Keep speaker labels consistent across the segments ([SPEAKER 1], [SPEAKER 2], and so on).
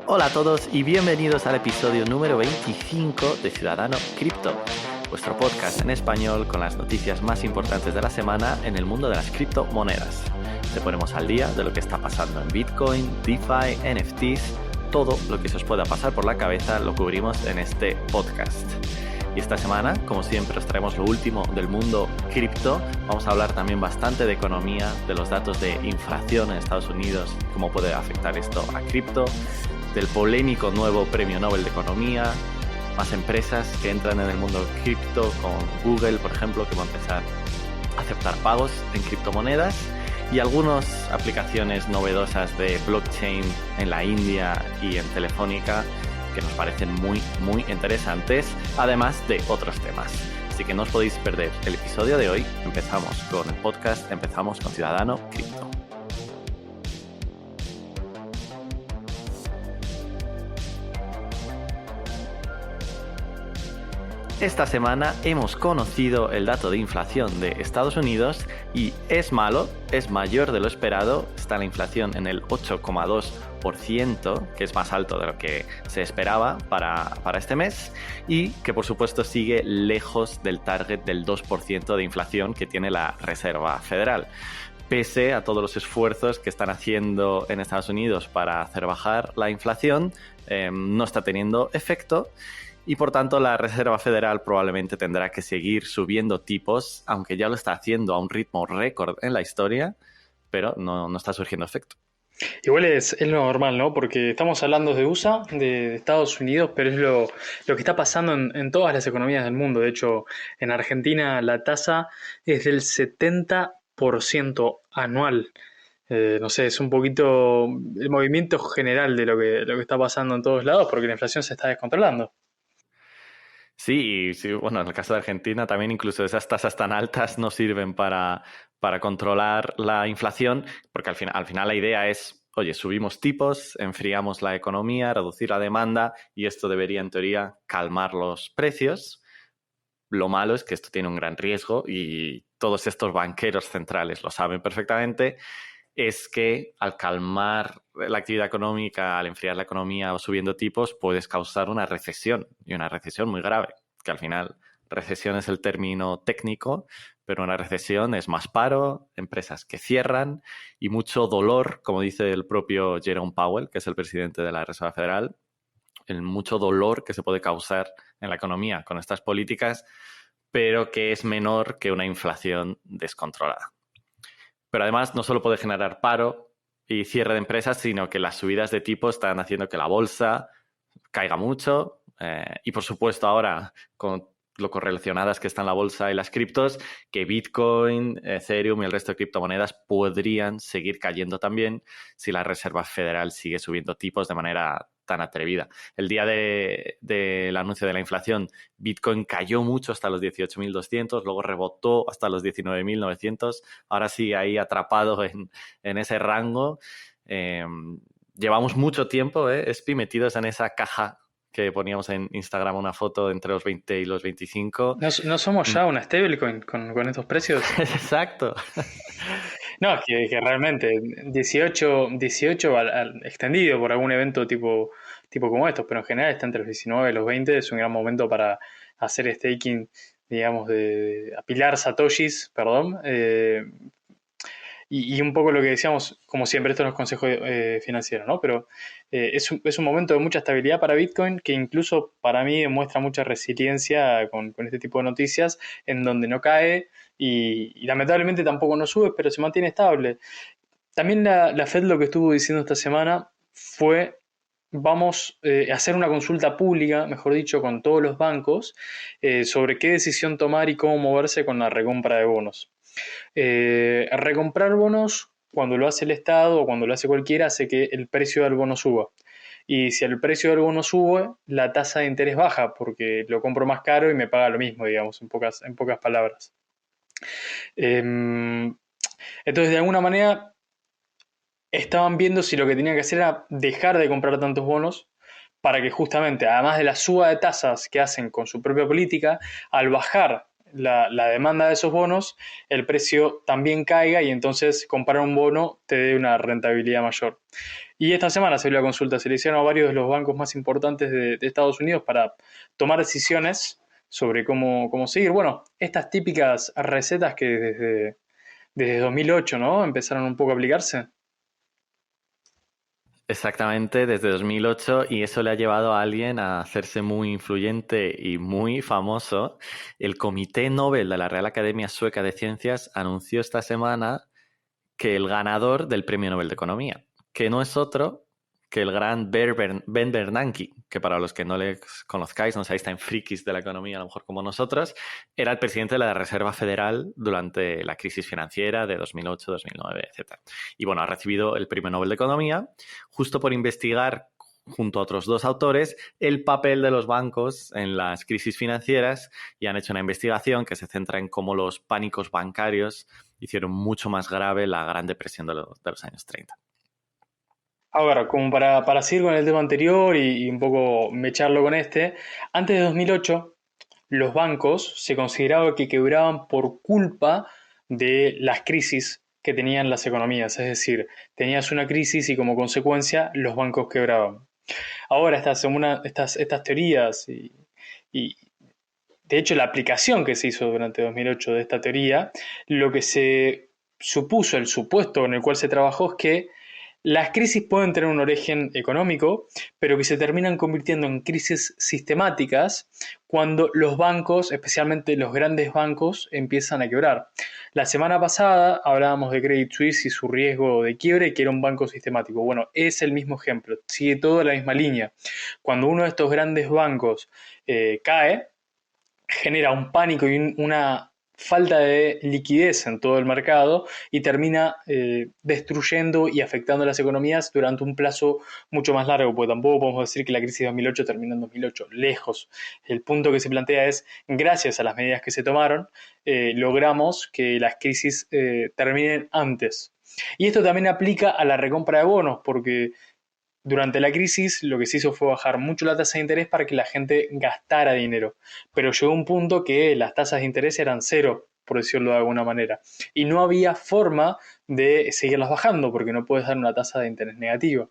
[SPEAKER 1] Hola a todos y bienvenidos al episodio número 25 de Ciudadano Cripto, vuestro podcast en español con las noticias más importantes de la semana en el mundo de las criptomonedas. Te ponemos al día de lo que está pasando en Bitcoin, DeFi, NFTs, todo lo que se os pueda pasar por la cabeza lo cubrimos en este podcast. Y esta semana, como siempre, os traemos lo último del mundo cripto. Vamos a hablar también bastante de economía, de los datos de inflación en Estados Unidos, cómo puede afectar esto a cripto, del polémico nuevo Premio Nobel de Economía, más empresas que entran en el mundo cripto, con Google, por ejemplo, que va a empezar a aceptar pagos en criptomonedas, y algunas aplicaciones novedosas de blockchain en la India y en Telefónica que nos parecen muy interesantes, además de otros temas. Así que no os podéis perder el episodio de hoy. Empezamos con el podcast, empezamos con Ciudadano Cripto. Esta semana hemos conocido el dato de inflación de Estados Unidos y es malo, es mayor de lo esperado. Está la inflación en el 8,2%, que es más alto de lo que se esperaba para este mes, y que por supuesto sigue lejos del target del 2% de inflación que tiene la Reserva Federal. Pese a todos los esfuerzos que están haciendo en Estados Unidos para hacer bajar la inflación, no está teniendo efecto. Y por tanto la Reserva Federal probablemente tendrá que seguir subiendo tipos, aunque ya lo está haciendo a un ritmo récord en la historia, pero no está surgiendo efecto.
[SPEAKER 2] Igual es lo normal, ¿no? Porque estamos hablando de USA, de Estados Unidos, pero es lo que está pasando en todas las economías del mundo. De hecho, en Argentina la tasa es del 70% anual. No sé, es un poquito el movimiento general de lo que está pasando en todos lados, porque la inflación se está descontrolando.
[SPEAKER 1] Sí, bueno, en el caso de Argentina también incluso esas tasas tan altas no sirven para controlar la inflación, porque al final la idea es, oye, subimos tipos, enfriamos la economía, reducir la demanda y esto debería en teoría calmar los precios. Lo malo es que esto tiene un gran riesgo y todos estos banqueros centrales lo saben perfectamente, es que al calmar la actividad económica, al enfriar la economía o subiendo tipos, puedes causar una recesión, y una recesión muy grave, que al final recesión es el término técnico, pero una recesión es más paro, empresas que cierran y mucho dolor, como dice el propio Jerome Powell, que es el presidente de la Reserva Federal, el mucho dolor que se puede causar en la economía con estas políticas, pero que es menor que una inflación descontrolada. Pero además no solo puede generar paro y cierre de empresas, sino que las subidas de tipo están haciendo que la bolsa caiga mucho y por supuesto ahora con lo correlacionadas que están la bolsa y las criptos, que Bitcoin, Ethereum y el resto de criptomonedas podrían seguir cayendo también si la Reserva Federal sigue subiendo tipos de manera tan atrevida. El día del anuncio de la inflación, Bitcoin cayó mucho hasta los 18.200, luego rebotó hasta los 19.900, ahora sigue ahí atrapado en ese rango. Llevamos mucho tiempo, Espi, metidos en esa caja que poníamos en Instagram, una foto entre los 20 y los 25.
[SPEAKER 2] ¿No somos ya una stablecoin con estos precios?
[SPEAKER 1] Exacto.
[SPEAKER 2] No, que realmente 18 extendido por algún evento tipo como estos, pero en general está entre los 19 y los 20, es un gran momento para hacer staking, digamos, de apilar satoshis, perdón, y un poco lo que decíamos, como siempre, esto no es consejo financiero, ¿no? Pero es un momento de mucha estabilidad para Bitcoin, que incluso para mí demuestra mucha resiliencia con este tipo de noticias, en donde no cae y lamentablemente tampoco no sube, pero se mantiene estable. También la Fed lo que estuvo diciendo esta semana fue: vamos a hacer una consulta pública, mejor dicho, con todos los bancos sobre qué decisión tomar y cómo moverse con la recompra de bonos. Recomprar bonos, cuando lo hace el Estado o cuando lo hace cualquiera, hace que el precio del bono suba. Y si el precio del bono sube, la tasa de interés baja, porque lo compro más caro y me paga lo mismo, digamos, en pocas palabras. Entonces, de alguna manera, estaban viendo si lo que tenían que hacer era dejar de comprar tantos bonos para que justamente, además de la suba de tasas que hacen con su propia política, al bajar la demanda de esos bonos, el precio también caiga y entonces comprar un bono te dé una rentabilidad mayor. Y esta semana se dio la consulta, se le hicieron a varios de los bancos más importantes de Estados Unidos para tomar decisiones sobre cómo seguir. Bueno, estas típicas recetas que desde 2008, ¿no? Empezaron un poco a aplicarse.
[SPEAKER 1] Exactamente, desde 2008, y eso le ha llevado a alguien a hacerse muy influyente y muy famoso. El Comité Nobel de la Real Academia Sueca de Ciencias anunció esta semana que el ganador del Premio Nobel de Economía, que no es otro que el gran Ben Bernanke, que para los que no le conozcáis, no seáis tan frikis de la economía a lo mejor como nosotros, era el presidente de la Reserva Federal durante la crisis financiera de 2008, 2009, etc. Y bueno, ha recibido el Premio Nobel de Economía justo por investigar junto a otros dos autores, el papel de los bancos en las crisis financieras, y han hecho una investigación que se centra en cómo los pánicos bancarios hicieron mucho más grave la Gran Depresión de los años 30.
[SPEAKER 2] Ahora, como para seguir con el tema anterior y un poco mecharlo con este, antes de 2008 los bancos se consideraba que quebraban por culpa de las crisis que tenían las economías, es decir, tenías una crisis y como consecuencia los bancos quebraban. Ahora estas teorías y, de hecho la aplicación que se hizo durante 2008 de esta teoría, lo que se supuso, el supuesto en el cual se trabajó es que las crisis pueden tener un origen económico, pero que se terminan convirtiendo en crisis sistemáticas cuando los bancos, especialmente los grandes bancos, empiezan a quebrar. La semana pasada hablábamos de Credit Suisse y su riesgo de quiebre, que era un banco sistemático. Bueno, es el mismo ejemplo, sigue toda la misma línea. Cuando uno de estos grandes bancos cae, genera un pánico y una falta de liquidez en todo el mercado y termina destruyendo y afectando las economías durante un plazo mucho más largo, porque tampoco podemos decir que la crisis de 2008 terminó en 2008, lejos. El punto que se plantea es, gracias a las medidas que se tomaron, logramos que las crisis terminen antes. Y esto también aplica a la recompra de bonos, porque durante la crisis lo que se hizo fue bajar mucho la tasa de interés para que la gente gastara dinero, pero llegó un punto que las tasas de interés eran cero, por decirlo de alguna manera, y no había forma de seguirlas bajando porque no puedes dar una tasa de interés negativa.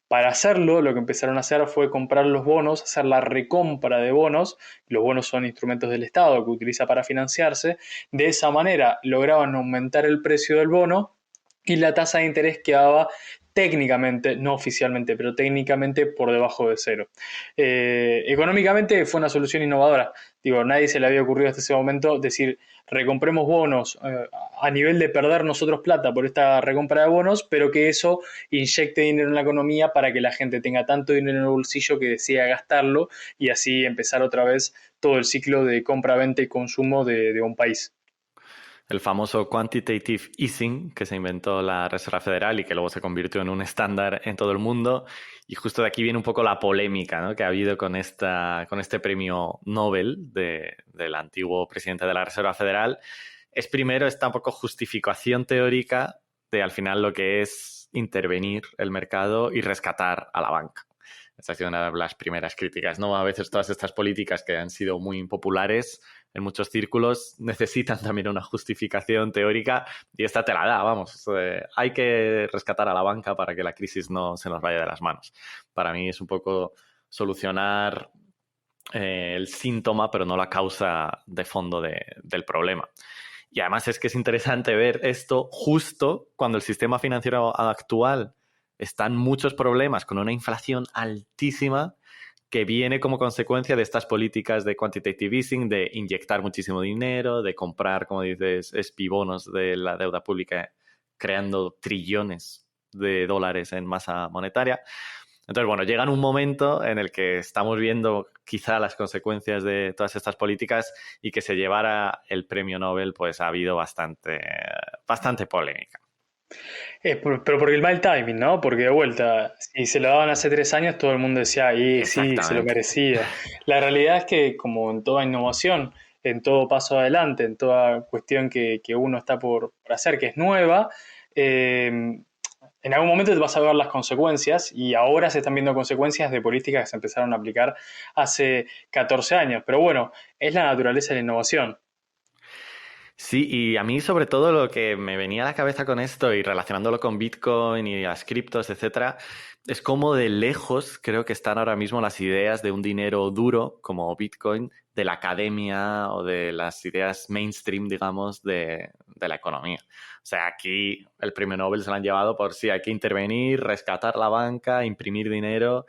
[SPEAKER 2] Para hacerlo, lo que empezaron a hacer fue comprar los bonos, hacer la recompra de bonos. Los bonos son instrumentos del Estado que utiliza para financiarse. De esa manera lograban aumentar el precio del bono y la tasa de interés quedaba técnicamente, no oficialmente, pero técnicamente por debajo de cero. Económicamente fue una solución innovadora. Digo, nadie se le había ocurrido hasta ese momento decir, recompremos bonos a nivel de perder nosotros plata por esta recompra de bonos, pero que eso inyecte dinero en la economía para que la gente tenga tanto dinero en el bolsillo que decida gastarlo y así empezar otra vez todo el ciclo de compra, venta y consumo de un país.
[SPEAKER 1] El famoso quantitative easing que se inventó la Reserva Federal y que luego se convirtió en un estándar en todo el mundo. Y justo de aquí viene un poco la polémica, ¿no?, que ha habido con este premio Nobel del antiguo presidente de la Reserva Federal. Es primero esta un poco justificación teórica de al final lo que es intervenir el mercado y rescatar a la banca. Esta ha sido una de las primeras críticas, ¿no? A veces todas estas políticas que han sido muy impopulares en muchos círculos necesitan también una justificación teórica y esta te la da, vamos. Hay que rescatar a la banca para que la crisis no se nos vaya de las manos. Para mí es un poco solucionar el síntoma, pero no la causa de fondo del problema. Y además es que es interesante ver esto justo cuando el sistema financiero actual está en muchos problemas, con una inflación altísima que viene como consecuencia de estas políticas de quantitative easing, de inyectar muchísimo dinero, de comprar, como dices, espibonos de la deuda pública, creando trillones de dólares en masa monetaria. Entonces, bueno, llega un momento en el que estamos viendo quizá las consecuencias de todas estas políticas y que se llevara el premio Nobel, pues ha habido bastante polémica.
[SPEAKER 2] Pero porque el mal timing, ¿no? Porque de vuelta, si se lo daban hace 3 años, todo el mundo decía, ahí sí, se lo
[SPEAKER 1] Exactamente.
[SPEAKER 2] merecía. La realidad es que, como en toda innovación, en todo paso adelante, en toda cuestión que uno está por hacer, que es nueva, en algún momento te vas a ver las consecuencias y ahora se están viendo consecuencias de políticas que se empezaron a aplicar hace 14 años. Pero bueno, es la naturaleza de la innovación.
[SPEAKER 1] Sí, y a mí sobre todo lo que me venía a la cabeza con esto y relacionándolo con Bitcoin y las criptos, etcétera, es cómo de lejos creo que están ahora mismo las ideas de un dinero duro como Bitcoin de la academia o de las ideas mainstream, digamos, de la economía. O sea, aquí el premio Nobel se lo han llevado por si hay que intervenir, rescatar la banca, imprimir dinero.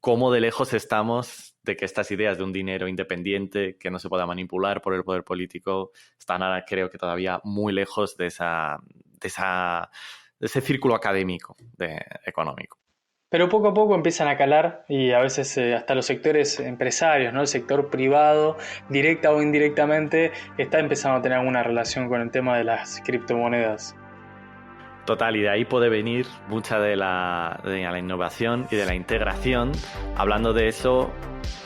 [SPEAKER 1] Cómo de lejos estamos de que estas ideas de un dinero independiente que no se pueda manipular por el poder político están ahora, creo que todavía muy lejos de ese círculo académico económico.
[SPEAKER 2] Pero poco a poco empiezan a calar y a veces hasta los sectores empresarios, ¿no? El sector privado, directa o indirectamente, está empezando a tener alguna relación con el tema de las criptomonedas.
[SPEAKER 1] Total, y de ahí puede venir mucha de la innovación y de la integración. Hablando de eso,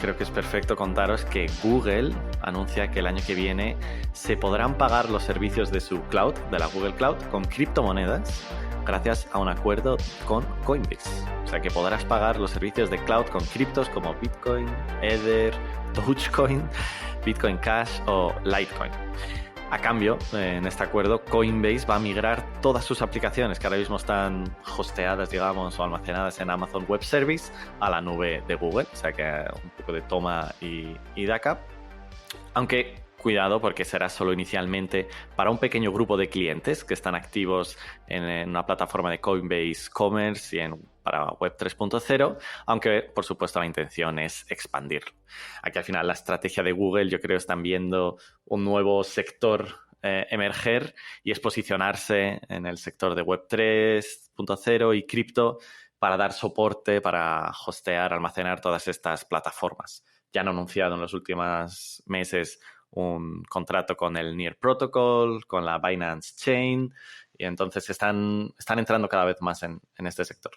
[SPEAKER 1] creo que es perfecto contaros que Google anuncia que el año que viene se podrán pagar los servicios de su cloud, de la Google Cloud, con criptomonedas gracias a un acuerdo con Coinbase. O sea que podrás pagar los servicios de cloud con criptos como Bitcoin, Ether, Dogecoin, Bitcoin Cash o Litecoin. A cambio, en este acuerdo, Coinbase va a migrar todas sus aplicaciones que ahora mismo están hosteadas, digamos, o almacenadas en Amazon Web Service a la nube de Google. O sea que un poco de toma y daca. Aunque cuidado, porque será solo inicialmente para un pequeño grupo de clientes que están activos en una plataforma de Coinbase Commerce y para Web 3.0, aunque por supuesto la intención es expandirlo. Aquí al final la estrategia de Google, yo creo, están viendo un nuevo sector emerger y es posicionarse en el sector de Web 3.0 y cripto para dar soporte, para hostear, almacenar todas estas plataformas. Ya han anunciado en los últimos meses un contrato con el Near Protocol, con la Binance Chain, y entonces están entrando cada vez más en este sector.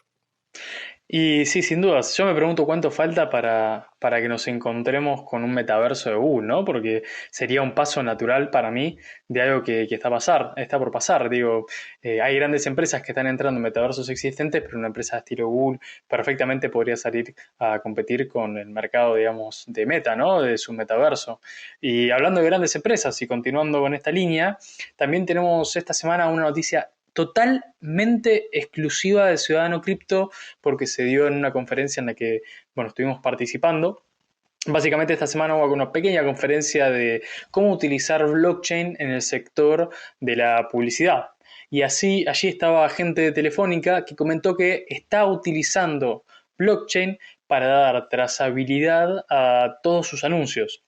[SPEAKER 2] Y sí, sin dudas, yo me pregunto cuánto falta para que nos encontremos con un metaverso de Google, ¿no? Porque sería un paso natural para mí de algo que está por pasar. Digo, hay grandes empresas que están entrando en metaversos existentes, pero una empresa de estilo Google perfectamente podría salir a competir con el mercado, digamos, de Meta, ¿no? De su metaverso. Y hablando de grandes empresas y continuando con esta línea, también tenemos esta semana una noticia totalmente exclusiva de Ciudadano Cripto porque se dio en una conferencia en la que, bueno, estuvimos participando. Básicamente esta semana hubo una pequeña conferencia de cómo utilizar blockchain en el sector de la publicidad. Y así, allí estaba gente de Telefónica que comentó que está utilizando blockchain para dar trazabilidad a todos sus anuncios.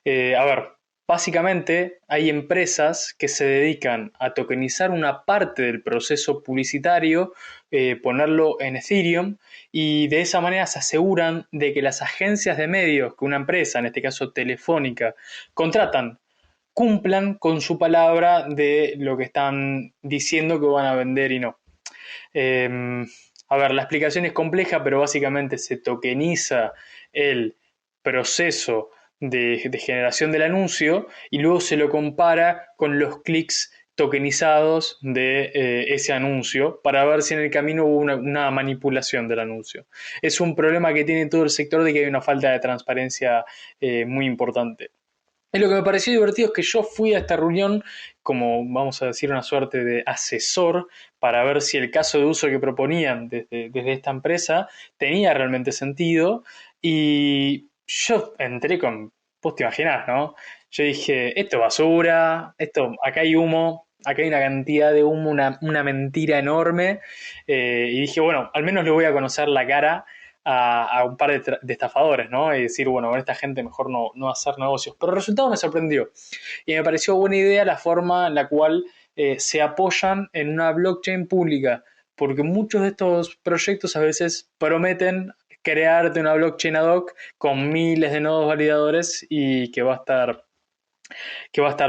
[SPEAKER 2] A ver, básicamente hay empresas que se dedican a tokenizar una parte del proceso publicitario, ponerlo en Ethereum y de esa manera se aseguran de que las agencias de medios que una empresa, en este caso Telefónica, contratan, cumplan con su palabra de lo que están diciendo que van a vender y no. A ver, la explicación es compleja, pero básicamente se tokeniza el proceso de generación del anuncio y luego se lo compara con los clics tokenizados de ese anuncio para ver si en el camino hubo una manipulación del anuncio. Es un problema que tiene todo el sector de que hay una falta de transparencia muy importante. Y lo que me pareció divertido es que yo fui a esta reunión como, vamos a decir, una suerte de asesor para ver si el caso de uso que proponían desde esta empresa tenía realmente sentido. Y yo entré con, vos te imaginás, ¿no? Yo dije, esto es basura, acá hay humo, acá hay una cantidad de humo, una mentira enorme. Y dije, bueno, al menos le voy a conocer la cara a un par de estafadores, ¿no? Y decir, bueno, con esta gente mejor no hacer negocios. Pero el resultado me sorprendió. Y me pareció buena idea la forma en la cual se apoyan en una blockchain pública. Porque muchos de estos proyectos a veces prometen crearte una blockchain ad hoc con miles de nodos validadores y que va a estar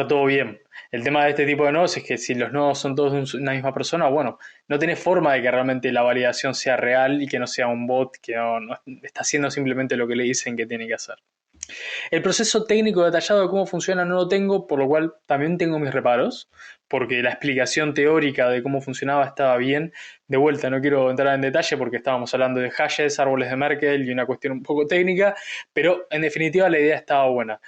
[SPEAKER 2] todo bien. El tema de este tipo de nodos es que si los nodos son todos de una misma persona, bueno, no tenés forma de que realmente la validación sea real y que no sea un bot que no está haciendo simplemente lo que le dicen que tiene que hacer. El proceso técnico detallado de cómo funciona no lo tengo, por lo cual también tengo mis reparos, porque la explicación teórica de cómo funcionaba estaba bien. De vuelta, no quiero entrar en detalle porque estábamos hablando de hashes, árboles de Merkle y una cuestión un poco técnica, pero en definitiva la idea estaba buena.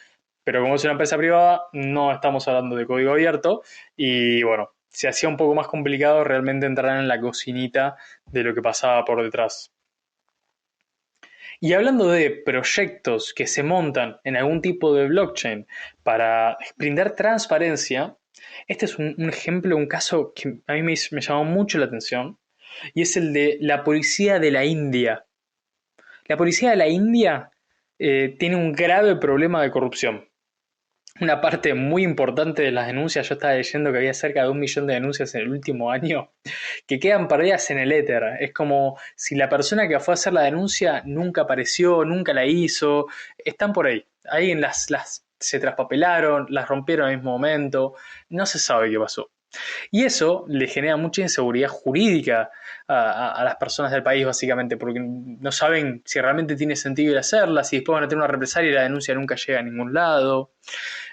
[SPEAKER 2] pero como es una empresa privada, no estamos hablando de código abierto y bueno, se hacía un poco más complicado realmente entrar en la cocinita de lo que pasaba por detrás. Y hablando de proyectos que se montan en algún tipo de blockchain para brindar transparencia, este es un ejemplo, un caso que a mí me llamó mucho la atención, y es el de la policía de la India. La policía de la India tiene un grave problema de corrupción. Una parte muy importante de las denuncias, yo estaba leyendo que había cerca de 1 millón de denuncias en el último año, que quedan perdidas en el éter. Es como si la persona que fue a hacer la denuncia nunca apareció, nunca la hizo. Están por ahí. Alguien las se traspapelaron, las rompieron al mismo momento. No se sabe qué pasó. Y eso le genera mucha inseguridad jurídica a las personas del país, básicamente, porque no saben si realmente tiene sentido ir a hacerla, si después van a tener una represalia y la denuncia nunca llega a ningún lado.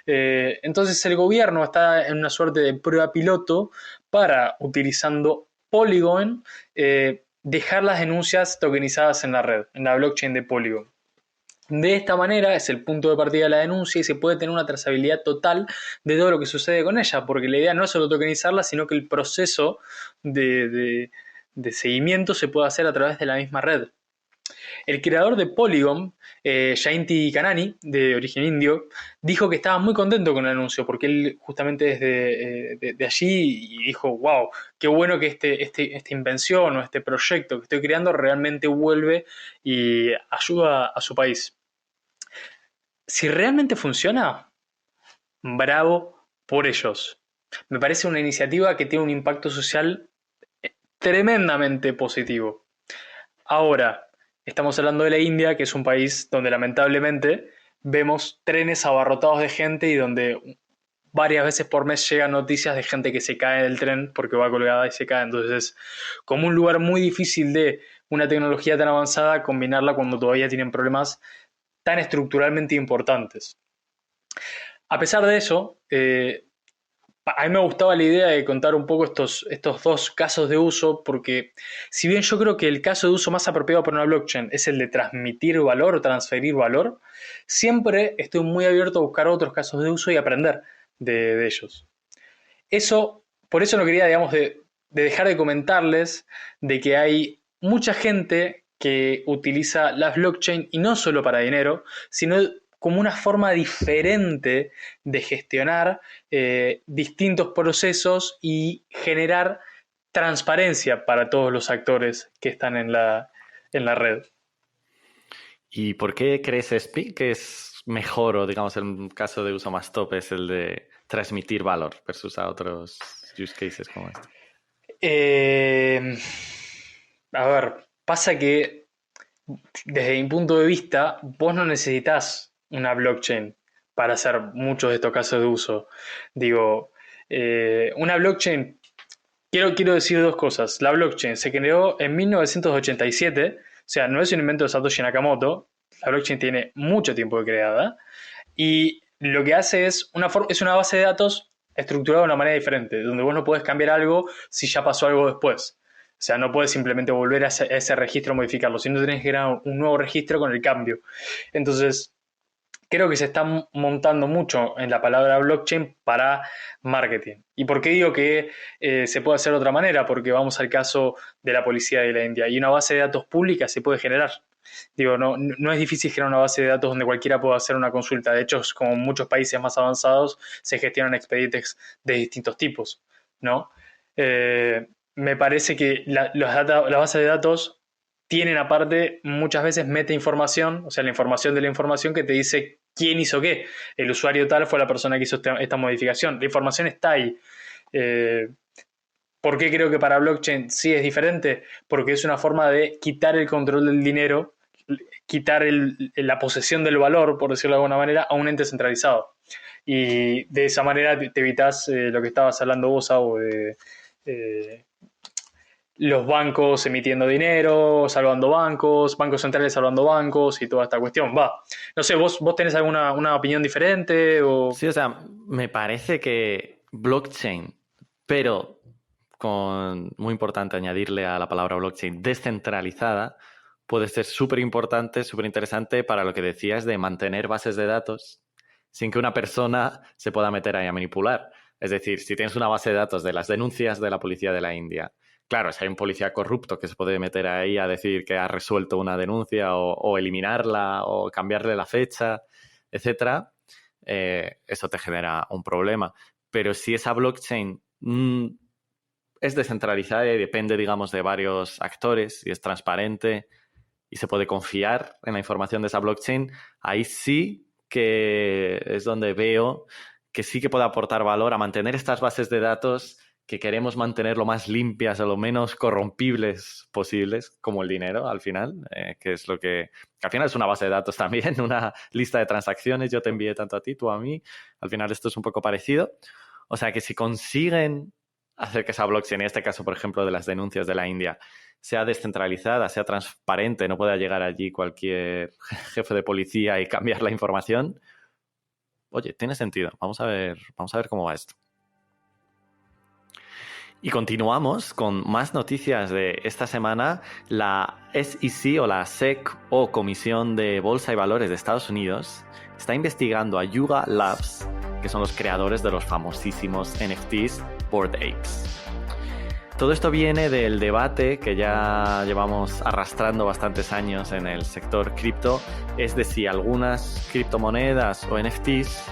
[SPEAKER 2] Entonces el gobierno está en una suerte de prueba piloto para, utilizando Polygon, dejar las denuncias tokenizadas en la red, en la blockchain de Polygon. De esta manera es el punto de partida de la denuncia y se puede tener una trazabilidad total de todo lo que sucede con ella, porque la idea no es solo tokenizarla, sino que el proceso de seguimiento se puede hacer a través de la misma red. El creador de Polygon, Jayanti Kanani, de origen indio, dijo que estaba muy contento con el anuncio, porque él justamente es de allí y dijo, wow, qué bueno que esta invención o este proyecto que estoy creando realmente vuelve y ayuda a su país. Si realmente funciona, bravo por ellos. Me parece una iniciativa que tiene un impacto social tremendamente positivo. Ahora, estamos hablando de la India, que es un país donde lamentablemente vemos trenes abarrotados de gente y donde varias veces por mes llegan noticias de gente que se cae del tren porque va colgada y se cae. Entonces es como un lugar muy difícil de una tecnología tan avanzada combinarla cuando todavía tienen problemas tan estructuralmente importantes. A pesar de eso, a mí me gustaba la idea de contar un poco estos dos casos de uso, porque si bien yo creo que el caso de uso más apropiado para una blockchain es el de transmitir valor o transferir valor, siempre estoy muy abierto a buscar otros casos de uso y aprender de ellos. Por eso no quería, digamos, de dejar de comentarles de que hay mucha gente que utiliza las blockchain y no solo para dinero, sino como una forma diferente de gestionar distintos procesos y generar transparencia para todos los actores que están en la red.
[SPEAKER 1] ¿Y por qué crees, Spi, que es mejor o, digamos, el caso de uso más top es el de transmitir valor versus a otros use cases como este?
[SPEAKER 2] A ver, pasa que desde mi punto de vista, vos no necesitas una blockchain para hacer muchos de estos casos de uso. Digo, una blockchain, quiero decir dos cosas. La blockchain se creó en 1987, o sea, no es un invento de Satoshi Nakamoto. La blockchain tiene mucho tiempo de creada y lo que hace es es una base de datos estructurada de una manera diferente, donde vos no podés cambiar algo si ya pasó algo después. O sea, no puedes simplemente volver a ese registro y modificarlo, sino tenés que crear un nuevo registro con el cambio. Entonces, creo que se está montando mucho en la palabra blockchain para marketing. ¿Y por qué digo que se puede hacer de otra manera? Porque vamos al caso de la policía de la India. Y una base de datos pública se puede generar. Digo, no es difícil generar una base de datos donde cualquiera pueda hacer una consulta. De hecho, como en muchos países más avanzados, se gestionan expedientes de distintos tipos, ¿no? Me parece que las bases de datos tienen aparte muchas veces meta información, o sea, la información de la información que te dice quién hizo qué. El usuario tal fue la persona que hizo esta modificación. La información está ahí. ¿Por qué creo que para blockchain sí es diferente? Porque es una forma de quitar el control del dinero, quitar la posesión del valor, por decirlo de alguna manera, a un ente centralizado. Y de esa manera te evitas lo que estabas hablando vos, Abu, de los bancos emitiendo dinero, salvando bancos centrales salvando bancos y toda esta cuestión. Va, no sé, ¿vos tenés una opinión diferente? O...
[SPEAKER 1] Sí, o sea, me parece que blockchain, pero muy importante añadirle a la palabra blockchain, descentralizada, puede ser súper importante, súper interesante para lo que decías de mantener bases de datos sin que una persona se pueda meter ahí a manipular. Es decir, si tienes una base de datos de las denuncias de la policía de la India, claro, si hay un policía corrupto que se puede meter ahí a decir que ha resuelto una denuncia o eliminarla o cambiarle la fecha, etcétera, eso te genera un problema. Pero si esa blockchain es descentralizada y depende, digamos, de varios actores y es transparente y se puede confiar en la información de esa blockchain, ahí sí que es donde veo que sí que puede aportar valor a mantener estas bases de datos que queremos mantener lo más limpias o lo menos corrompibles posibles, como el dinero al final, que es lo que al final es una base de datos también, una lista de transacciones, yo te envié tanto a ti, tú a mí, al final esto es un poco parecido. O sea que si consiguen hacer que esa blockchain, en este caso, por ejemplo, de las denuncias de la India, sea descentralizada, sea transparente, no pueda llegar allí cualquier jefe de policía y cambiar la información, oye, tiene sentido. Vamos a ver cómo va esto. Y continuamos con más noticias de esta semana. La SEC o la SEC o Comisión de Bolsa y Valores de Estados Unidos está investigando a Yuga Labs, que son los creadores de los famosísimos NFTs Bored Apes. Todo esto viene del debate que ya llevamos arrastrando bastantes años en el sector cripto, es de si algunas criptomonedas o NFTs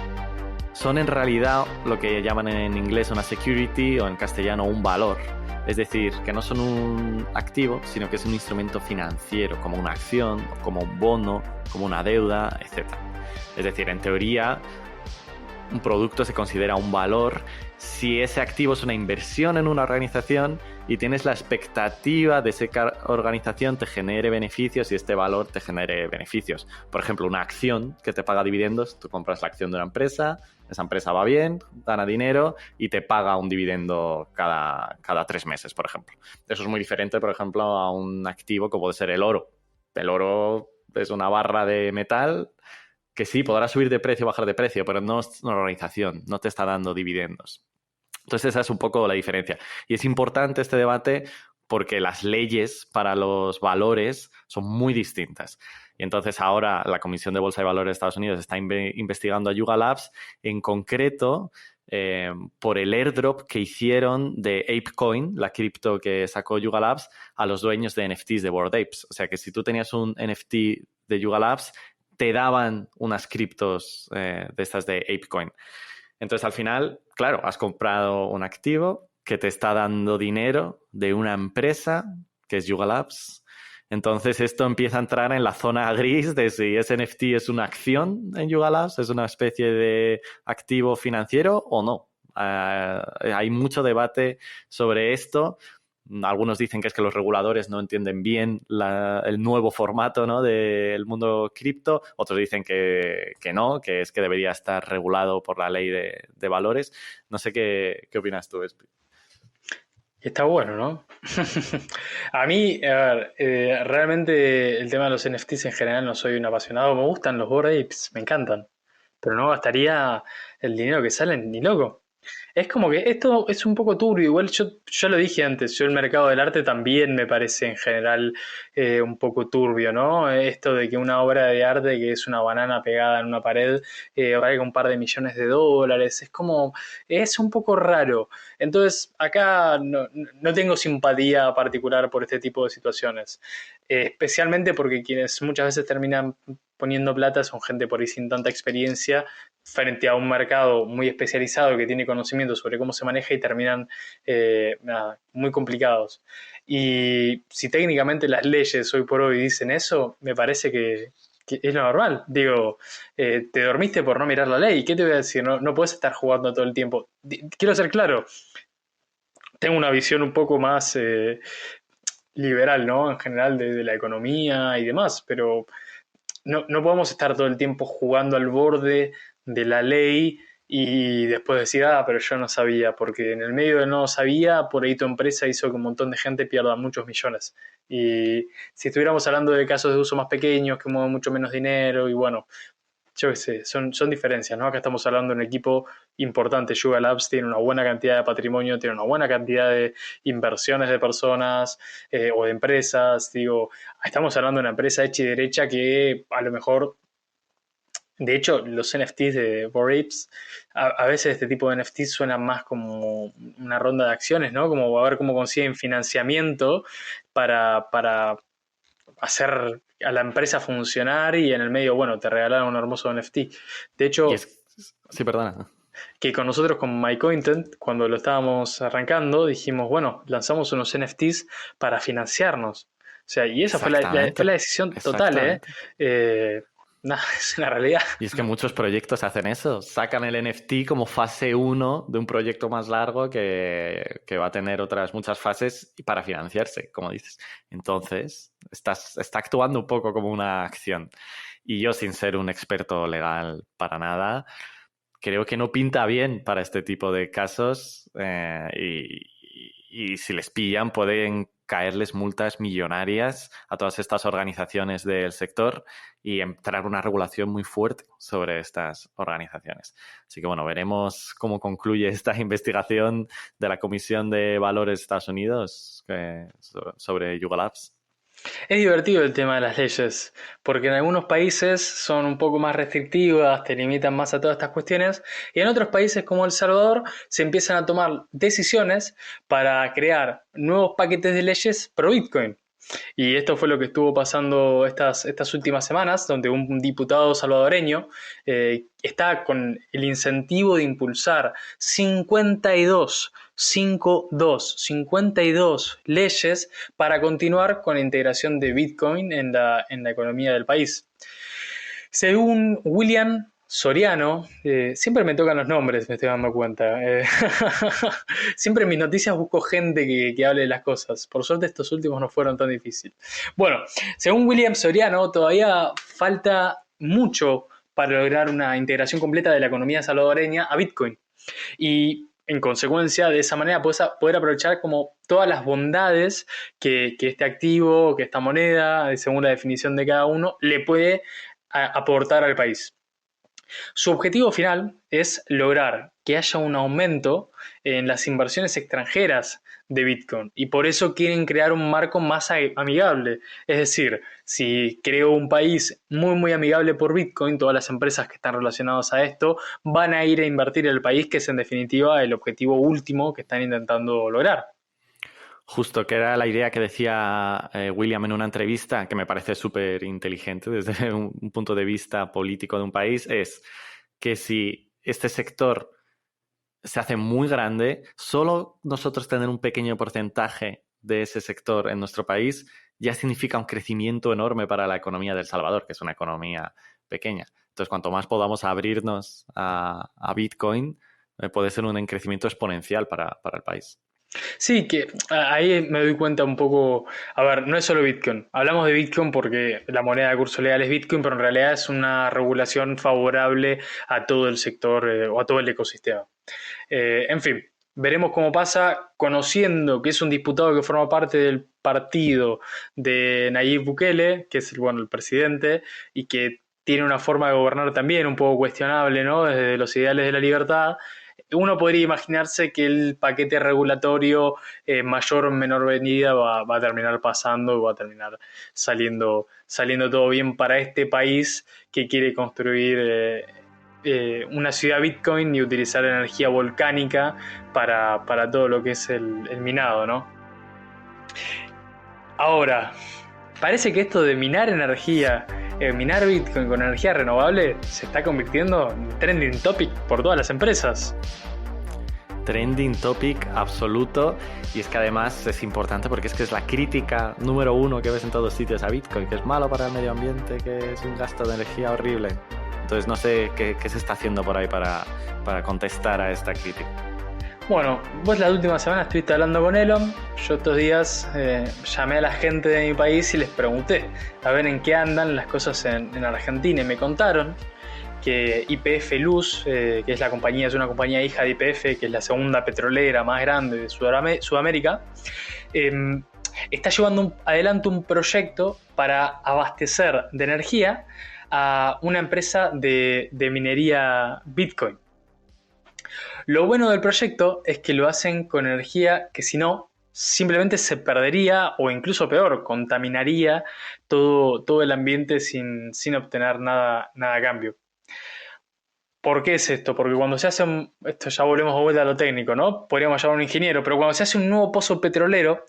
[SPEAKER 1] son en realidad lo que llaman en inglés una security o en castellano un valor. Es decir, que no son un activo, sino que es un instrumento financiero, como una acción, como un bono, como una deuda, etc. Es decir, en teoría, un producto se considera un valor si ese activo es una inversión en una organización y tienes la expectativa de que esa organización te genere beneficios y este valor te genere beneficios. Por ejemplo, una acción que te paga dividendos, tú compras la acción de una empresa, esa empresa va bien, gana dinero y te paga un dividendo cada 3 meses, por ejemplo. Eso es muy diferente, por ejemplo, a un activo como puede ser el oro. El oro es una barra de metal que sí, podrá subir de precio o bajar de precio, pero no es una organización, no te está dando dividendos. Entonces esa es un poco la diferencia. Y es importante este debate porque las leyes para los valores son muy distintas. Y entonces ahora la Comisión de Bolsa y Valores de Estados Unidos está investigando a Yuga Labs, en concreto por el airdrop que hicieron de ApeCoin, la cripto que sacó Yuga Labs, a los dueños de NFTs de Bored Apes. O sea que si tú tenías un NFT de Yuga Labs, te daban unas criptos de estas de ApeCoin. Entonces, al final, claro, has comprado un activo que te está dando dinero de una empresa que es Yuga Labs. Entonces, esto empieza a entrar en la zona gris de si ese NFT es una acción en Yuga Labs, es una especie de activo financiero o no. Hay mucho debate sobre esto. Algunos dicen que es que los reguladores no entienden bien el nuevo formato, ¿no?, del mundo cripto. Otros dicen que no, que es que debería estar regulado por la ley de valores. No sé qué opinas tú, Espi.
[SPEAKER 2] Está bueno, ¿no? A mí, a ver, realmente el tema de los NFTs en general no soy un apasionado. Me gustan los Bored Apes, me encantan. Pero no gastaría el dinero que salen ni loco. Es como que esto es un poco turbio, igual yo ya lo dije antes, yo el mercado del arte también me parece en general un poco turbio, ¿no? Esto de que una obra de arte que es una banana pegada en una pared valga un par de millones de dólares, es como, es un poco raro. Entonces acá no tengo simpatía particular por este tipo de situaciones, especialmente porque quienes muchas veces terminan poniendo plata son gente por ahí sin tanta experiencia frente a un mercado muy especializado que tiene conocimiento sobre cómo se maneja y terminan muy complicados. Y si técnicamente las leyes hoy por hoy dicen eso, me parece que es lo normal. Digo, te dormiste por no mirar la ley. ¿Qué te voy a decir? No puedes estar jugando todo el tiempo. Quiero ser claro, tengo una visión un poco más liberal, ¿no? En general de la economía y demás, pero no podemos estar todo el tiempo jugando al borde de la ley y después decir, pero yo no sabía, porque en el medio de no sabía, por ahí tu empresa hizo que un montón de gente pierda muchos millones. Y si estuviéramos hablando de casos de uso más pequeños, que mueven mucho menos dinero, y bueno, yo qué sé, son diferencias, ¿no? Acá estamos hablando de un equipo importante. Yuga Labs tiene una buena cantidad de patrimonio, tiene una buena cantidad de inversiones de personas o de empresas. Digo, estamos hablando de una empresa hecha y derecha que a lo mejor De hecho, los NFTs de Bored Apes, a veces este tipo de NFTs suenan más como una ronda de acciones, ¿no? Como a ver cómo consiguen financiamiento para hacer a la empresa funcionar y en el medio, bueno, te regalaron un hermoso NFT. De
[SPEAKER 1] Y
[SPEAKER 2] hecho,
[SPEAKER 1] es, sí, perdona.
[SPEAKER 2] que con nosotros con MyContent, cuando lo estábamos arrancando, dijimos, bueno, lanzamos unos NFTs para financiarnos. O sea, y esa fue fue la
[SPEAKER 1] Exactamente,
[SPEAKER 2] decisión total, ¿eh?
[SPEAKER 1] exactamente.
[SPEAKER 2] Nada, es una realidad.
[SPEAKER 1] Y es que muchos proyectos hacen eso, sacan el NFT como fase uno de un proyecto más largo que va a tener otras muchas fases para financiarse, como dices. Entonces, está actuando un poco como una acción. Y yo, sin ser un experto legal para nada, creo que no pinta bien para este tipo de casos y si les pillan pueden caerles multas millonarias a todas estas organizaciones del sector y entrar una regulación muy fuerte sobre estas organizaciones. Así que bueno, veremos cómo concluye esta investigación de la Comisión de Valores de Estados Unidos sobre Yuga Labs.
[SPEAKER 2] Es divertido el tema de las leyes, porque en algunos países son un poco más restrictivas, te limitan más a todas estas cuestiones, y en otros países como El Salvador se empiezan a tomar decisiones para crear nuevos paquetes de leyes pro Bitcoin. Y esto fue lo que estuvo pasando estas últimas semanas, donde un diputado salvadoreño está con el incentivo de impulsar 52 leyes para continuar con la integración de Bitcoin en la economía del país. Según William Soriano, siempre me tocan los nombres, me estoy dando cuenta. Siempre en mis noticias busco gente que hable de las cosas. Por suerte estos últimos no fueron tan difíciles. Bueno, según William Soriano, todavía falta mucho para lograr una integración completa de la economía salvadoreña a Bitcoin. Y en consecuencia, de esa manera puedes poder aprovechar como todas las bondades que este activo, que esta moneda, según la definición de cada uno, le puede aportar al país. Su objetivo final es lograr que haya un aumento en las inversiones extranjeras de Bitcoin y por eso quieren crear un marco más amigable. Es decir, si creo un país muy muy amigable por Bitcoin, todas las empresas que están relacionadas a esto van a ir a invertir en el país, que es en definitiva el objetivo último que están intentando lograr.
[SPEAKER 1] Justo, que era la idea que decía William en una entrevista, que me parece súper inteligente desde un punto de vista político de un país, es que si este sector se hace muy grande, solo nosotros tener un pequeño porcentaje de ese sector en nuestro país ya significa un crecimiento enorme para la economía de El Salvador, que es una economía pequeña. Entonces, cuanto más podamos abrirnos a Bitcoin, puede ser un crecimiento exponencial para el país.
[SPEAKER 2] Sí, que ahí me doy cuenta un poco, a ver, no es solo Bitcoin, hablamos de Bitcoin porque la moneda de curso legal es Bitcoin, pero en realidad es una regulación favorable a todo el sector o a todo el ecosistema. En fin, veremos cómo pasa, conociendo que es un diputado que forma parte del partido de Nayib Bukele, que es el presidente, y que tiene una forma de gobernar también un poco cuestionable, ¿no? Desde los ideales de la libertad. Uno podría imaginarse que el paquete regulatorio mayor o menor medida va a terminar pasando, va a terminar saliendo todo bien para este país que quiere construir una ciudad Bitcoin y utilizar energía volcánica para todo lo que es el minado, ¿no? Ahora, parece que esto de minar energía, minar Bitcoin con energía renovable, se está convirtiendo en trending topic por todas las empresas.
[SPEAKER 1] Trending topic absoluto, y es que además es importante porque es que es la crítica número uno que ves en todos sitios a Bitcoin, que es malo para el medio ambiente, que es un gasto de energía horrible. Entonces no sé qué se está haciendo por ahí para contestar a esta crítica.
[SPEAKER 2] Bueno, vos la última semana estuviste hablando con Elon. Yo estos días llamé a la gente de mi país y les pregunté a ver en qué andan las cosas en Argentina, y me contaron que YPF Luz, que es es una compañía hija de YPF, que es la segunda petrolera más grande de Sudamérica, está llevando adelante un proyecto para abastecer de energía a una empresa de minería Bitcoin. Lo bueno del proyecto es que lo hacen con energía que si no, simplemente se perdería o incluso peor, contaminaría todo el ambiente sin obtener nada a cambio. ¿Por qué es esto? Porque cuando se hace esto ya volvemos de vuelta a lo técnico, ¿no? Podríamos llamar a un ingeniero, pero cuando se hace un nuevo pozo petrolero,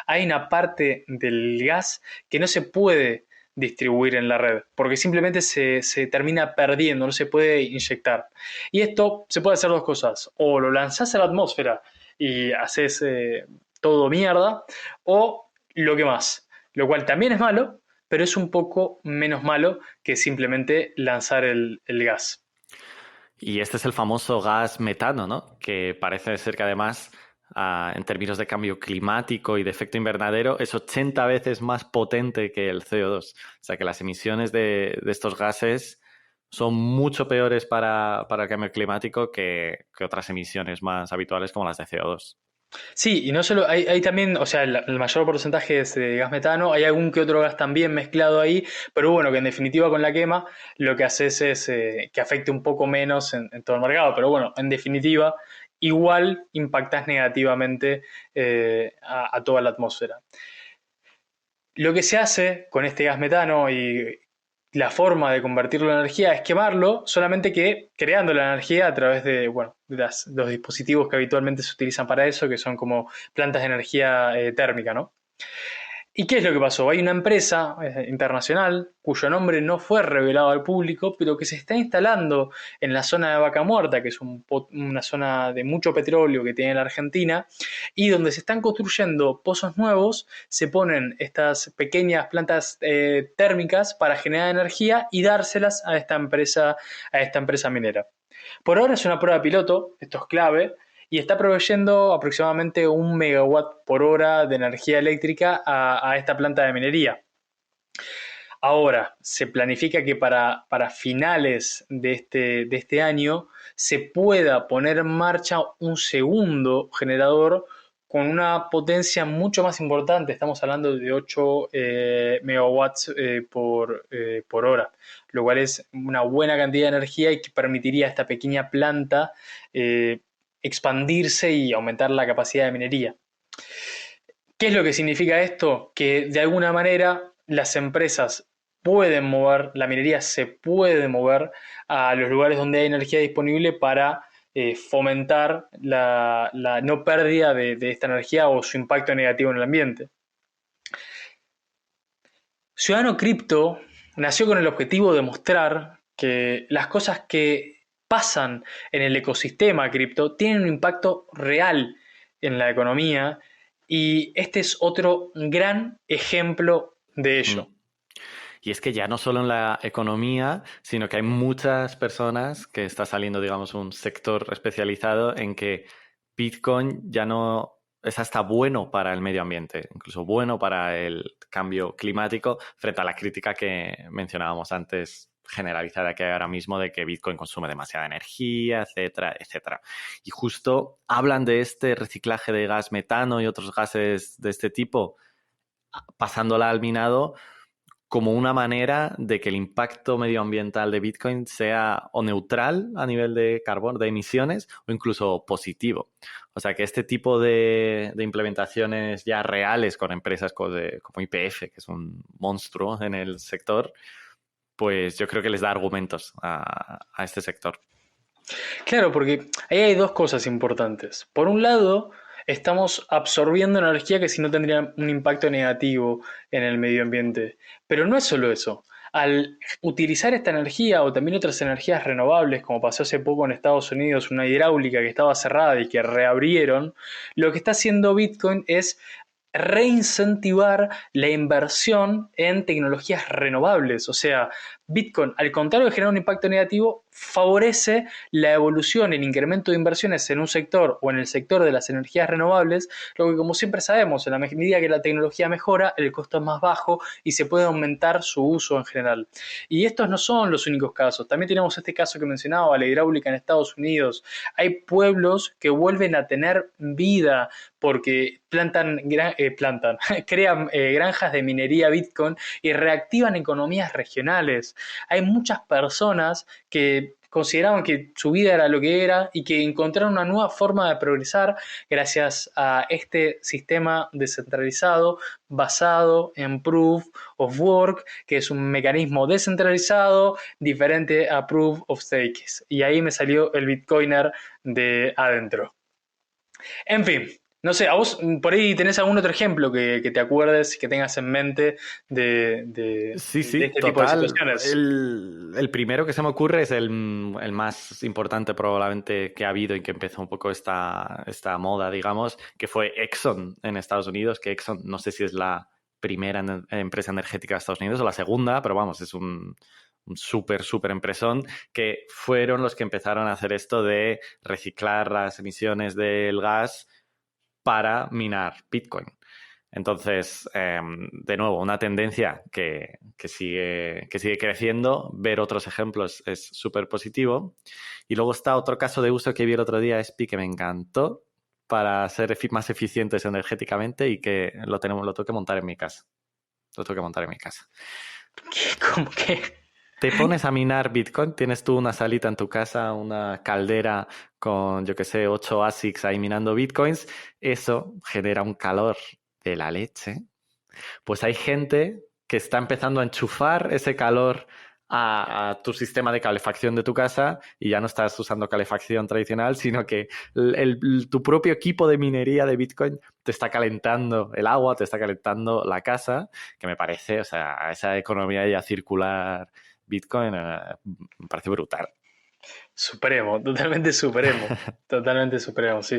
[SPEAKER 2] hay una parte del gas que no se puede distribuir en la red, porque simplemente se termina perdiendo, no se puede inyectar. Y esto se puede hacer dos cosas, o lo lanzás a la atmósfera y haces todo mierda, o lo que más, lo cual también es malo, pero es un poco menos malo que simplemente lanzar el gas.
[SPEAKER 1] Y este es el famoso gas metano, ¿no? Que parece ser que además, en términos de cambio climático y de efecto invernadero, es 80 veces más potente que el CO2. O sea que las emisiones de estos gases son mucho peores para el cambio climático que otras emisiones más habituales como las de CO2.
[SPEAKER 2] Sí, y no solo, hay también, o sea, el mayor porcentaje es de gas metano, hay algún que otro gas también mezclado ahí, pero bueno, que en definitiva con la quema lo que haces es que afecte un poco menos en todo el mercado, pero bueno, en definitiva igual impactas negativamente a toda la atmósfera. Lo que se hace con este gas metano y la forma de convertirlo en energía es quemarlo, solamente que creando la energía a través de, bueno, de los dispositivos que habitualmente se utilizan para eso, que son como plantas de energía térmica, ¿no? ¿Y qué es lo que pasó? Hay una empresa internacional cuyo nombre no fue revelado al público, pero que se está instalando en la zona de Vaca Muerta, que es una zona de mucho petróleo que tiene la Argentina, y donde se están construyendo pozos nuevos, se ponen estas pequeñas plantas térmicas para generar energía y dárselas a esta empresa minera. Por ahora es una prueba piloto, esto es clave, y está proveyendo aproximadamente 1 megawatt por hora de energía eléctrica a esta planta de minería. Ahora, se planifica que para finales de este año se pueda poner en marcha un segundo generador con una potencia mucho más importante. Estamos hablando de 8 megawatts por hora, lo cual es una buena cantidad de energía y que permitiría a esta pequeña planta expandirse y aumentar la capacidad de minería. ¿Qué es lo que significa esto? Que de alguna manera las empresas pueden mover, la minería se puede mover a los lugares donde hay energía disponible para fomentar la no pérdida de esta energía o su impacto negativo en el ambiente. Ciudadano Cripto nació con el objetivo de mostrar que las cosas que pasan en el ecosistema cripto tienen un impacto real en la economía y este es otro gran ejemplo de ello.
[SPEAKER 1] Y es que ya no solo en la economía, sino que hay muchas personas que está saliendo, digamos, un sector especializado en que Bitcoin ya no es hasta bueno para el medio ambiente, incluso bueno para el cambio climático, frente a la crítica que mencionábamos antes generalizada que hay ahora mismo de que Bitcoin consume demasiada energía, etcétera, etcétera. Y justo hablan de este reciclaje de gas metano y otros gases de este tipo, pasándola al minado como una manera de que el impacto medioambiental de Bitcoin sea o neutral a nivel de carbono, de emisiones, o incluso positivo. O sea que este tipo de implementaciones ya reales con empresas como YPF, que es un monstruo en el sector, pues yo creo que les da argumentos a este sector.
[SPEAKER 2] Claro, porque ahí hay dos cosas importantes. Por un lado, estamos absorbiendo energía que si no tendría un impacto negativo en el medio ambiente. Pero no es solo eso. Al utilizar esta energía o también otras energías renovables, como pasó hace poco en Estados Unidos, una hidráulica que estaba cerrada y que reabrieron, lo que está haciendo Bitcoin es reincentivar la inversión en tecnologías renovables. O sea, Bitcoin, al contrario de generar un impacto negativo, favorece la evolución, el incremento de inversiones en un sector o en el sector de las energías renovables, lo que como siempre sabemos, en la medida que la tecnología mejora, el costo es más bajo y se puede aumentar su uso en general. Y estos no son los únicos casos. También tenemos este caso que mencionaba, la hidráulica en Estados Unidos. Hay pueblos que vuelven a tener vida porque crean granjas de minería Bitcoin y reactivan economías regionales. Hay muchas personas que consideraban que su vida era lo que era y que encontraron una nueva forma de progresar gracias a este sistema descentralizado basado en Proof of Work, que es un mecanismo descentralizado diferente a Proof of Stake. Y ahí me salió el Bitcoiner de adentro. En fin, no sé, a vos por ahí tenés algún otro ejemplo que te acuerdes, que tengas en mente de
[SPEAKER 1] Sí,
[SPEAKER 2] este
[SPEAKER 1] total.
[SPEAKER 2] tipo de situaciones.
[SPEAKER 1] El primero que se me ocurre es el más importante probablemente que ha habido y que empezó un poco esta moda, digamos, que fue Exxon en Estados Unidos, que Exxon no sé si es la primera empresa energética de Estados Unidos o la segunda, pero vamos, es un súper empresón, que fueron los que empezaron a hacer esto de reciclar las emisiones del gas para minar Bitcoin. Entonces, de nuevo, una tendencia que sigue creciendo. Ver otros ejemplos es súper positivo. Y luego está otro caso de uso que vi el otro día, Espi, que me encantó para ser más eficientes energéticamente y que lo tengo que montar en mi casa. Lo tengo que montar en mi casa.
[SPEAKER 2] ¿Cómo que?
[SPEAKER 1] Te pones a minar Bitcoin, tienes tú una salita en tu casa, una caldera con, yo qué sé, 8 ASICs ahí minando Bitcoins. Eso genera un calor de la leche. Pues hay gente que está empezando a enchufar ese calor a tu sistema de calefacción de tu casa y ya no estás usando calefacción tradicional, sino que tu propio equipo de minería de Bitcoin te está calentando el agua, te está calentando la casa, que me parece, o sea, esa economía ya circular Bitcoin me parece brutal.
[SPEAKER 2] Supremo, totalmente supremo. Totalmente supremo, sí.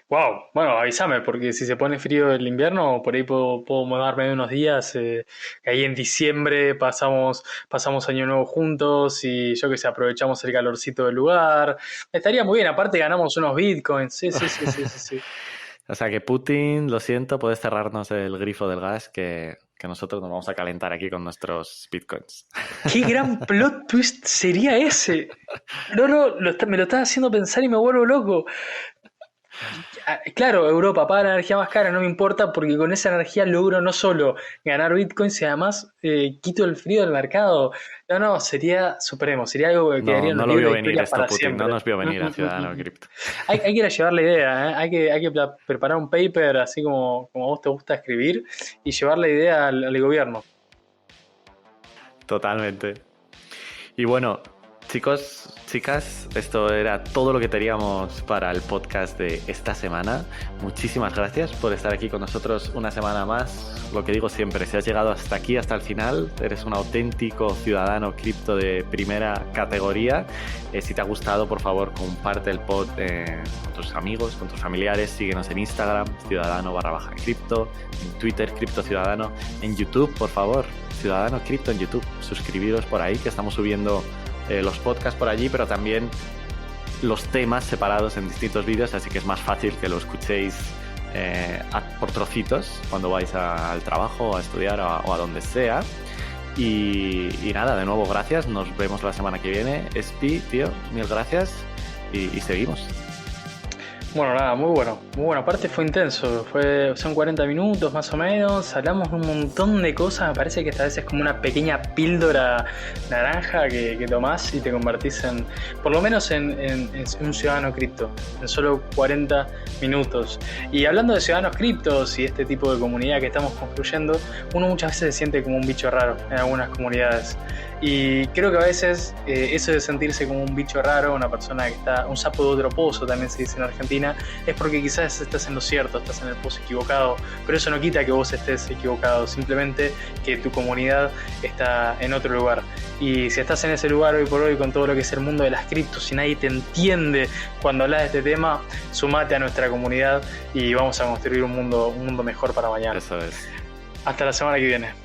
[SPEAKER 2] Wow, bueno, avísame, porque si se pone frío el invierno, por ahí puedo mudarme unos días. Ahí en diciembre pasamos Año Nuevo juntos y yo que sé, aprovechamos el calorcito del lugar. Estaría muy bien, aparte ganamos unos bitcoins. Sí.
[SPEAKER 1] O sea que Putin, lo siento, puedes cerrarnos el grifo del gas que nosotros nos vamos a calentar aquí con nuestros bitcoins.
[SPEAKER 2] ¡Qué gran plot twist sería ese! No, me lo estás haciendo pensar y me vuelvo loco. Claro, Europa paga la energía más cara, no me importa porque con esa energía logro no solo ganar bitcoins y además quito el frío del mercado. No, sería supremo, sería algo que quedaría en
[SPEAKER 1] no
[SPEAKER 2] los
[SPEAKER 1] lo vio
[SPEAKER 2] libros de
[SPEAKER 1] venir
[SPEAKER 2] historia
[SPEAKER 1] esto,
[SPEAKER 2] para
[SPEAKER 1] Putin,
[SPEAKER 2] siempre.
[SPEAKER 1] no nos vio venir a Ciudadano Cripto.
[SPEAKER 2] Hay que ir a llevar la idea, ¿eh? Hay que preparar un paper así como a vos te gusta escribir y llevar la idea al gobierno.
[SPEAKER 1] Totalmente. Y bueno, chicos, chicas, esto era todo lo que teníamos para el podcast de esta semana. Muchísimas gracias por estar aquí con nosotros una semana más. Lo que digo siempre, si has llegado hasta aquí, hasta el final, eres un auténtico ciudadano cripto de primera categoría. Si te ha gustado, por favor, comparte el pod con tus amigos, con tus familiares. Síguenos en Instagram, ciudadano_cripto, en Twitter, Cripto Ciudadano, en YouTube, por favor, Ciudadano Cripto en YouTube. Suscribiros por ahí, que estamos subiendo los podcasts por allí, pero también los temas separados en distintos vídeos, así que es más fácil que lo escuchéis por trocitos cuando vais al trabajo, a estudiar o a donde sea. Y nada, de nuevo, gracias. Nos vemos la semana que viene. Espi, tío, mil gracias y seguimos.
[SPEAKER 2] Bueno, nada, muy bueno. Aparte fue intenso, son 40 minutos más o menos, hablamos de un montón de cosas, me parece que esta vez es como una pequeña píldora naranja que tomás y te convertís por lo menos en un ciudadano cripto, en solo 40 minutos. Y hablando de ciudadanos criptos y este tipo de comunidad que estamos construyendo, uno muchas veces se siente como un bicho raro en algunas comunidades. Y creo que a veces eso de sentirse como un bicho raro, una persona que está, un sapo de otro pozo también se dice en Argentina, es porque quizás estás en lo cierto, estás en el pozo equivocado, pero eso no quita que vos estés equivocado, simplemente que tu comunidad está en otro lugar. Y si estás en ese lugar hoy por hoy con todo lo que es el mundo de las criptos y nadie te entiende cuando hablas de este tema, sumate a nuestra comunidad y vamos a construir un mundo mejor para mañana.
[SPEAKER 1] Eso es.
[SPEAKER 2] Hasta la semana que viene.